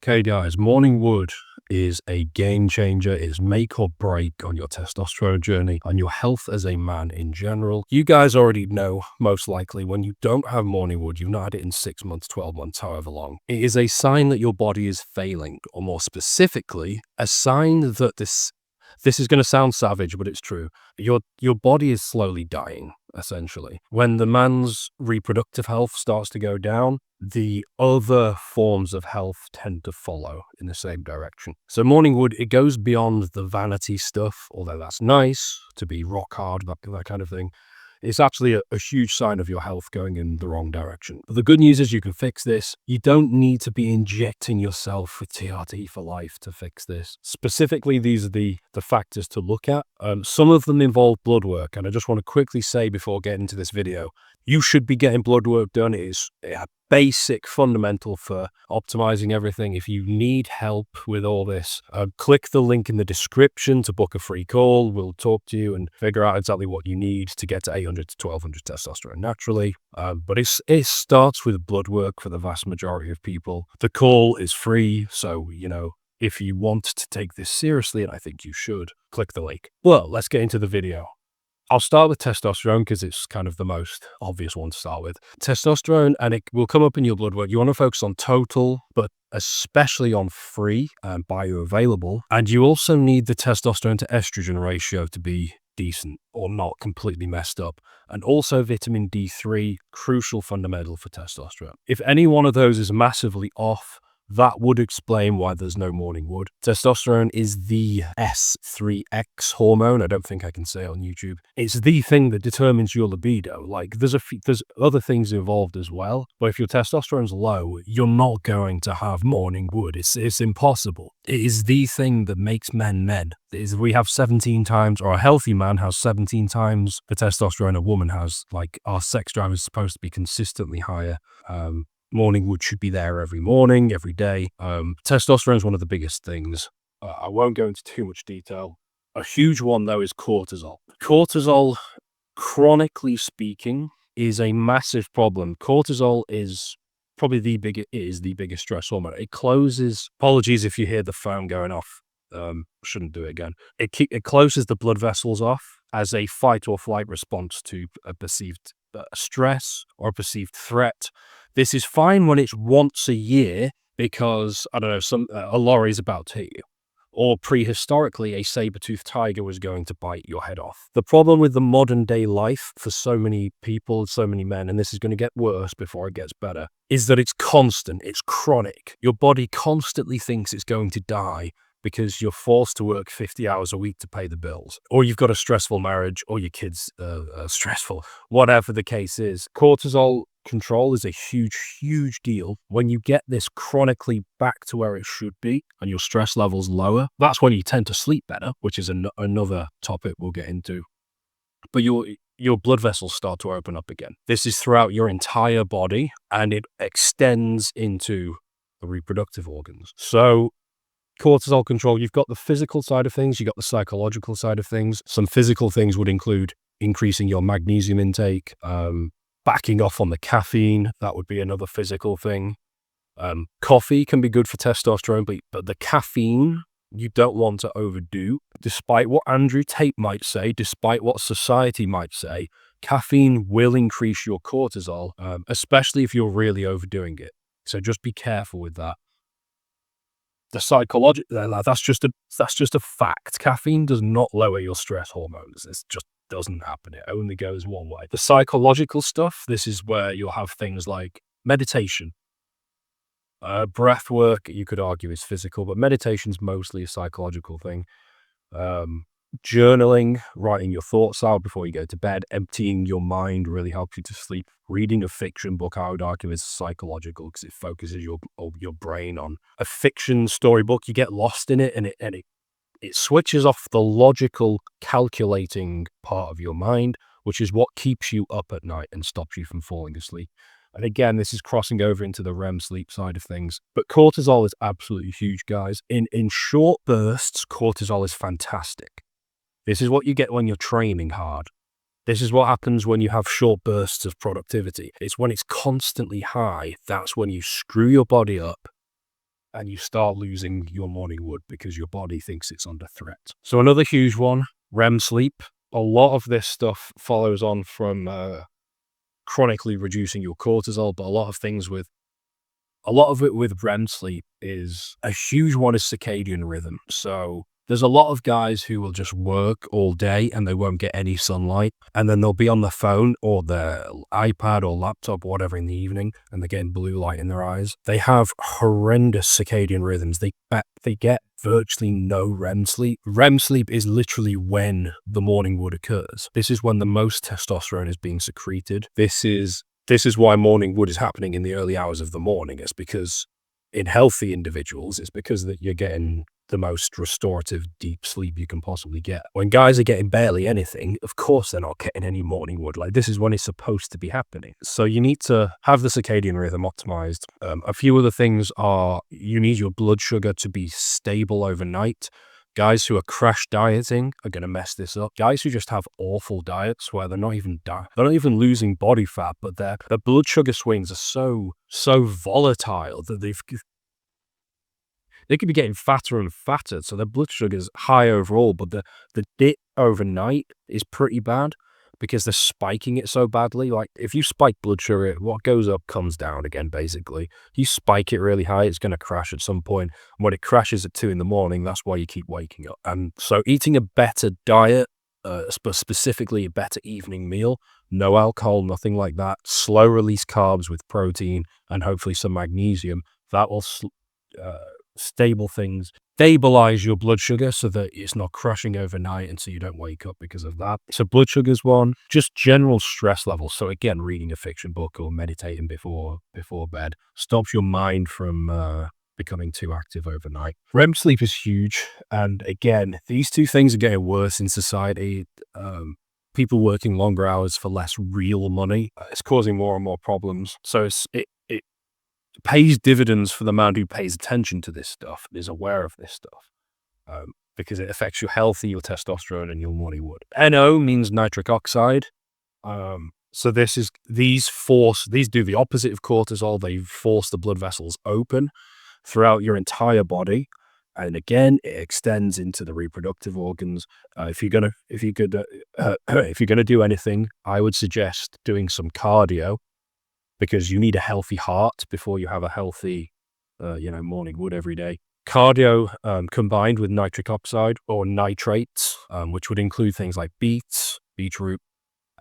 Okay guys, morning wood is a game changer. It's make or break on your testosterone journey, on your health as a man in general. You guys already know, most likely, when you don't have morning wood, you've not had it in 6 months, 12 months, however long. It is a sign that your body is failing, or more specifically, a sign that this is going to sound savage, but it's true. Your body is slowly dying, essentially. When the man's reproductive health starts to go down, the other forms of health tend to follow in the same direction. So morning wood, it goes beyond the vanity stuff, although that's nice to be rock hard, that kind of thing. It's actually a huge sign of your health going in the wrong direction. But the good news is you can fix this. You don't need to be injecting yourself with TRT for life to fix this. Specifically, these are the factors to look at. Some of them involve blood work, and I just want to quickly say before getting into this video, you should be getting blood work done. It is a basic fundamental for optimizing everything. If you need help with all this, click the link in the description to book a free call. We'll talk to you and figure out exactly what you need to get to 800 to 1200 testosterone naturally. But it starts with blood work for the vast majority of people. The call is free, so if you want to take this seriously, and I think you should, click the link. Well, let's get into the video. I'll start with testosterone because it's kind of the most obvious one to start with. Testosterone, and it will come up in your blood work. You want to focus on total, but especially on free and bioavailable. And you also need the testosterone to estrogen ratio to be decent or not completely messed up. And also vitamin D3, crucial fundamental for testosterone. If any one of those is massively off, that would explain why there's no morning wood. Testosterone is the S3X hormone. I don't think I can say it on YouTube. It's the thing that determines your libido. Like there's other things involved as well. But if your testosterone's low, you're not going to have morning wood. It's impossible. It is the thing that makes men men. We have 17 times, or a healthy man has 17 times the testosterone a woman has. Like our sex drive is supposed to be consistently higher. Morning wood should be there every morning, every day. Testosterone is one of the biggest things. I won't go into too much detail. A huge one, though, is cortisol. Cortisol, chronically speaking, is a massive problem. Cortisol is probably the biggest stress hormone. It closes, apologies if you hear the phone going off. Shouldn't do it again. It closes the blood vessels off as a fight or flight response to a perceived stress or a perceived threat. This is fine when it's once a year because, I don't know, a lorry's about to hit you. Or prehistorically, a saber-toothed tiger was going to bite your head off. The problem with the modern day life for so many people, so many men, and this is going to get worse before it gets better, is that it's constant, it's chronic. Your body constantly thinks it's going to die because you're forced to work 50 hours a week to pay the bills, or you've got a stressful marriage, or your kids are stressful, whatever the case is. Cortisol control is a huge deal. When you get this chronically back to where it should be and your stress levels lower, that's when you tend to sleep better, which is another topic we'll get into. But your blood vessels start to open up again. This is throughout your entire body, and it extends into the reproductive organs. So cortisol control, you've got the physical side of things, you've got the psychological side of things. Some physical things would include increasing your magnesium intake, backing off on the caffeine. That would be another physical thing. Coffee can be good for testosterone, but the caffeine you don't want to overdo. Despite what Andrew Tate might say, despite what society might say, caffeine will increase your cortisol, especially if you're really overdoing it. So just be careful with that. The psychological, that's just a fact. Caffeine does not lower your stress hormones. It just doesn't happen. It only goes one way. The psychological stuff, this is where you'll have things like meditation. Breath work, you could argue, is physical, but meditation's mostly a psychological thing. Journaling, writing your thoughts out before you go to bed, emptying your mind really helps you to sleep. Reading a fiction book, I would argue, is psychological because it focuses your brain on a fiction storybook. You get lost in it, and it switches off the logical, calculating part of your mind, which is what keeps you up at night and stops you from falling asleep. And again, this is crossing over into the REM sleep side of things. But cortisol is absolutely huge, guys. In short bursts, cortisol is fantastic. This is what you get when you're training hard. This is what happens when you have short bursts of productivity. It's when it's constantly high, that's when you screw your body up and you start losing your morning wood because your body thinks it's under threat. So another huge one, REM sleep. A lot of this stuff follows on from chronically reducing your cortisol, but a lot of it with REM sleep is a huge one is circadian rhythm. So there's a lot of guys who will just work all day and they won't get any sunlight. And then they'll be on the phone or their iPad or laptop, or whatever, in the evening, and they're getting blue light in their eyes. They have horrendous circadian rhythms. They get virtually no REM sleep. REM sleep is literally when the morning wood occurs. This is when the most testosterone is being secreted. This is why morning wood is happening in the early hours of the morning. It's because in healthy individuals, it's because that you're getting the most restorative deep sleep you can possibly get. When guys are getting barely anything, of course they're not getting any morning wood. Like, this is when it's supposed to be happening. So you need to have the circadian rhythm optimized. A few other things are you need your blood sugar to be stable overnight. Guys who are crash dieting are going to mess this up. Guys who just have awful diets where they're not even losing body fat, but their blood sugar swings are so volatile that they could be getting fatter and fatter. So their blood sugar's high overall, but the dip overnight is pretty bad because they're spiking it so badly. Like, if you spike blood sugar, what goes up comes down again, basically. You spike it really high, it's going to crash at some point. And when it crashes at 2 a.m, that's why you keep waking up. And so eating a better diet, specifically a better evening meal, no alcohol, nothing like that, slow release carbs with protein and hopefully some magnesium, that will stabilize your blood sugar so that it's not crashing overnight and so you don't wake up because of that. So blood sugar's one. Just general stress levels. So again, reading a fiction book or meditating before bed stops your mind from becoming too active overnight. REM sleep is huge. And again, these two things are getting worse in society. People working longer hours for less real money. It's causing more and more problems. So it pays dividends for the man who pays attention to this stuff and is aware of this stuff, because it affects your health, your testosterone, and your morning wood. NO means nitric oxide. So these do the opposite of cortisol. They force the blood vessels open throughout your entire body, and again, it extends into the reproductive organs. If you're gonna do anything, I would suggest doing some cardio, because you need a healthy heart before you have a healthy, morning wood every day. Cardio combined with nitric oxide or nitrates, which would include things like beets, beetroot,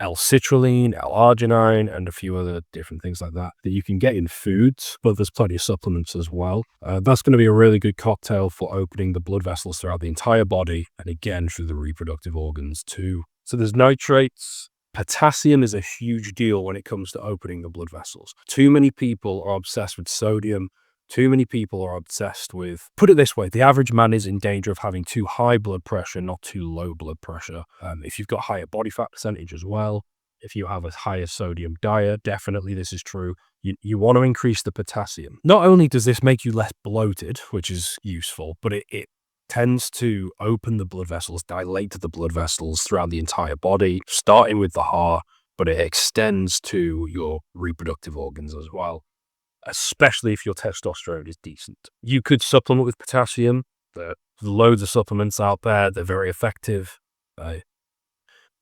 L-citrulline, L-arginine, and a few other different things like that you can get in foods, but there's plenty of supplements as well. That's going to be a really good cocktail for opening the blood vessels throughout the entire body, and again through the reproductive organs too. So there's nitrates. Potassium is a huge deal when it comes to opening the blood vessels. Too many people are obsessed with sodium. Too many people are obsessed with, put it this way, the average man is in danger of having too high blood pressure, not too low blood pressure. If you've got higher body fat percentage as well, if you have a higher sodium diet, definitely this is true. You want to increase the potassium. Not only does this make you less bloated, which is useful, but it tends to open the blood vessels, dilate the blood vessels throughout the entire body, starting with the heart, but it extends to your reproductive organs as well, especially if your testosterone is decent. You could supplement with potassium. There are loads of supplements out there. They're very effective.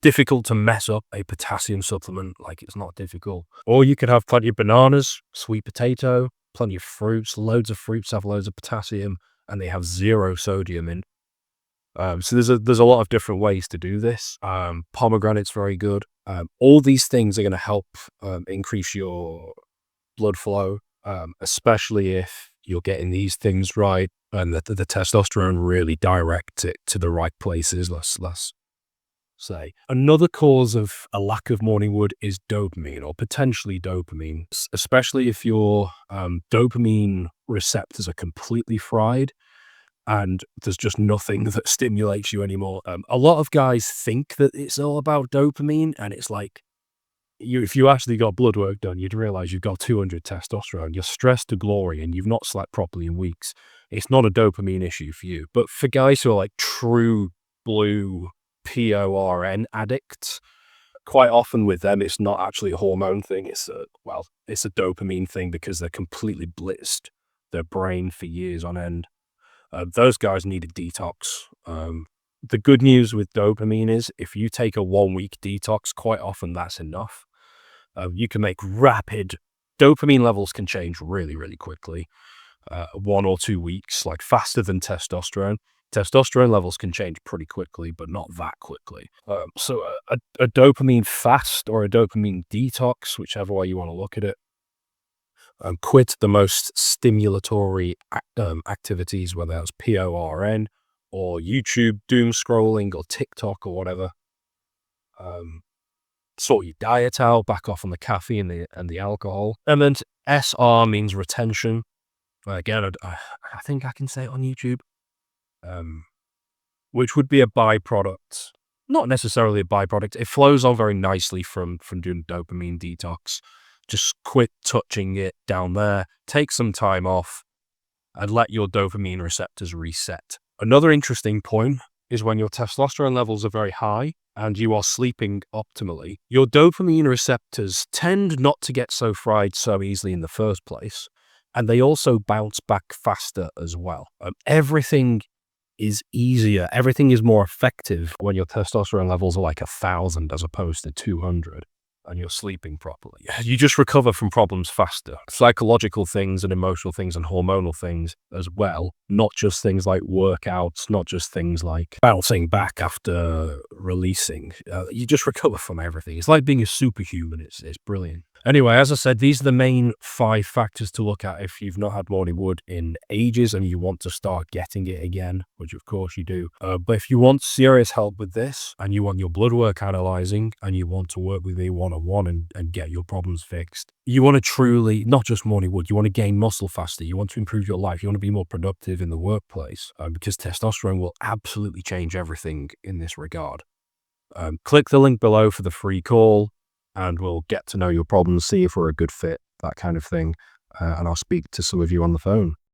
Difficult to mess up a potassium supplement, like it's not difficult. Or you could have plenty of bananas, sweet potato, plenty of fruits. Loads of fruits have loads of potassium, and they have zero sodium in. So there's a lot of different ways to do this. Pomegranate's very good. All these things are going to help increase your blood flow, especially if you're getting these things right and the testosterone really directs it to the right places. Let's say another cause of a lack of morning wood is dopamine, or potentially dopamine, especially if your dopamine receptors are completely fried and there's just nothing that stimulates you anymore. A lot of guys think that it's all about dopamine, and it's like, if you actually got blood work done, you'd realize you've got 200 testosterone. You're stressed to glory and you've not slept properly in weeks. It's not a dopamine issue for you. But for guys who are like true blue PORN addicts, quite often with them, it's not actually a hormone thing. It's a dopamine thing, because they're completely blitzed. their brain for years on end. Those guys need a detox. The good news with dopamine is if you take a 1 week detox, quite often that's enough. You can make rapid dopamine levels can change really, really quickly. 1 or 2 weeks, like faster than testosterone. Testosterone levels can change pretty quickly, but not that quickly. So a dopamine fast or a dopamine detox, whichever way you want to look at it, quit the most stimulatory activities, whether that's PORN or YouTube doom scrolling or TikTok or whatever. Sort your diet out, back off on the caffeine and the alcohol. And then SR means retention. Again, I think I can say it on YouTube, which would be a byproduct. Not necessarily a byproduct. It flows on very nicely from doing dopamine detox. Just quit touching it down there, take some time off, and let your dopamine receptors reset. Another interesting point is when your testosterone levels are very high and you are sleeping optimally, your dopamine receptors tend not to get so fried so easily in the first place, and they also bounce back faster as well. Everything is easier, everything is more effective when your testosterone levels are like 1,000 as opposed to 200. And you're sleeping properly. You just recover from problems faster. Psychological things and emotional things and hormonal things as well. Not just things like workouts, not just things like bouncing back after releasing. You just recover from everything. It's like being a superhuman. It's brilliant. Anyway, as I said, these are the main 5 factors to look at if you've not had morning wood in ages and you want to start getting it again, which of course you do. But if you want serious help with this and you want your blood work analyzing and you want to work with me one-on-one and get your problems fixed, you want to truly, not just morning wood, you want to gain muscle faster, you want to improve your life, you want to be more productive in the workplace, because testosterone will absolutely change everything in this regard. Click the link below for the free call, and we'll get to know your problems, see if we're a good fit, that kind of thing. And I'll speak to some of you on the phone.